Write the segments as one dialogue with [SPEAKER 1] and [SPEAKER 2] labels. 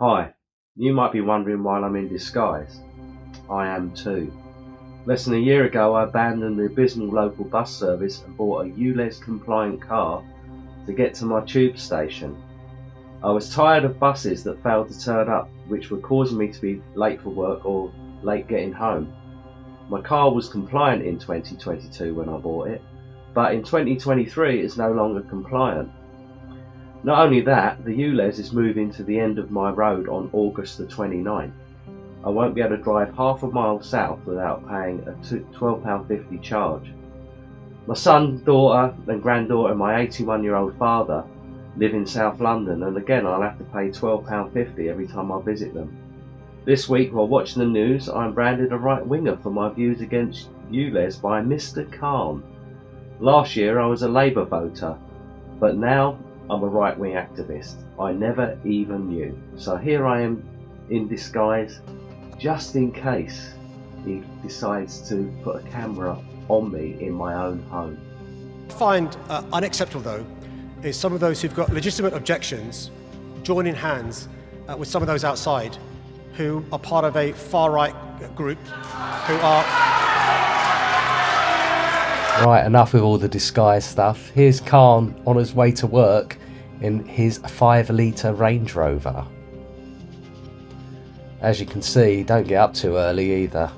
[SPEAKER 1] Hi, you might be wondering why I'm in disguise. I am too. Less than a year ago I abandoned the abysmal local bus service and bought a Ulez compliant car to get to my tube station. I was tired of buses that failed to turn up, which were causing me to be late for work or late getting home. My car was compliant in 2022 when I bought it, but in 2023 it's no longer compliant. Not only that, the Ulez is moving to the end of my road on August the 29th. I won't be able to drive half a mile south without paying a £12.50 charge. My son, daughter and granddaughter and my 81-year-old father live in South London, and again I'll have to pay £12.50 every time I visit them. This week, while watching the news, I'm branded a right-winger for my views against Ulez by Mr. Khan. Last year I was a Labour voter, but now I'm a right-wing activist. I never even knew. So here I am in disguise, just in case he decides to put a camera on me in my own home.
[SPEAKER 2] What I find unacceptable, though, is some of those who've got legitimate objections joining hands with some of those outside who are part of a far-right group who are...
[SPEAKER 3] Right, enough with all the disguise stuff. Here's Khan on his way to work in his 5-litre Range Rover. As you can see, don't get up too early either.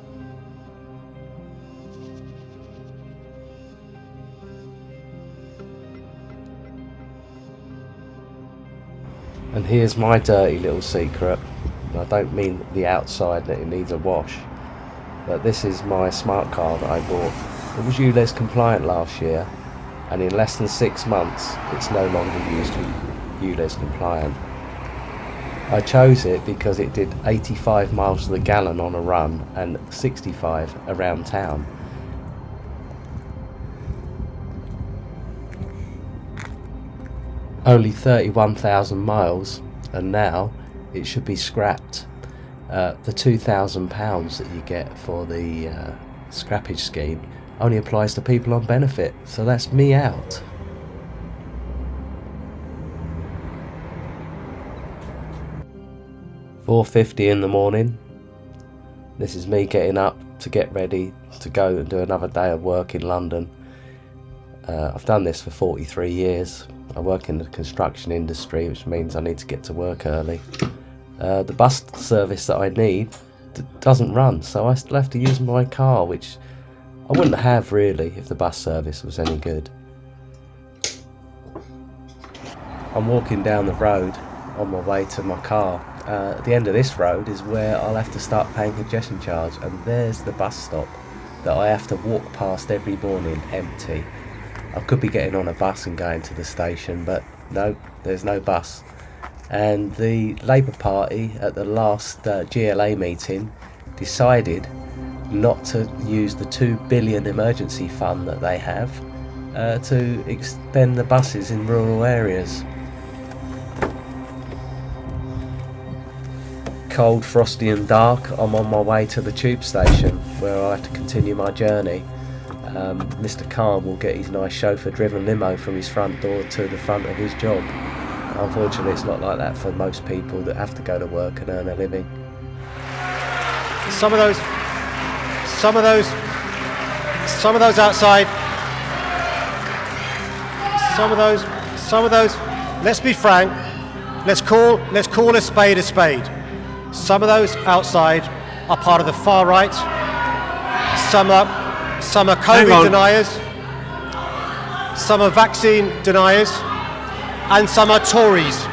[SPEAKER 3] And here's my dirty little secret. I don't mean the outside that it needs a wash, but this is my smart car that I bought. It was Ulez compliant last year, and in less than 6 months it's no longer used Ulez compliant. I chose it because it did 85 miles to the gallon on a run and 65 around town. Only 31,000 miles, and now it should be scrapped. The £2,000 that you get for the scrappage scheme only applies to people on benefit, so that's me out. $4:50 in the morning. This is me getting up to get ready to go and do another day of work in London. I've done this for 43 years. I work in the construction industry, which means I need to get to work early. The bus service that I need doesn't run, so I still have to use my car, which I wouldn't have really if the bus service was any good. I'm walking down the road on my way to my car. At the end of this road is where I'll have to start paying congestion charge, and there's the bus stop that I have to walk past every morning empty. I could be getting on a bus and going to the station, but no, there's no bus. And the Labour Party at the last GLA meeting decided not to use the £2 billion emergency fund that they have to extend the buses in rural areas. Cold, frosty and dark, I'm on my way to the tube station where I have to continue my journey. Mr. Khan will get his nice chauffeur-driven limo from his front door to the front of his job. Unfortunately, it's not like that for most people that have to go to work and earn a living.
[SPEAKER 2] Some of those outside, some of those, let's be frank, let's call a spade a spade. Some of those outside are part of the far right, some are COVID deniers, some are vaccine deniers, and some are Tories.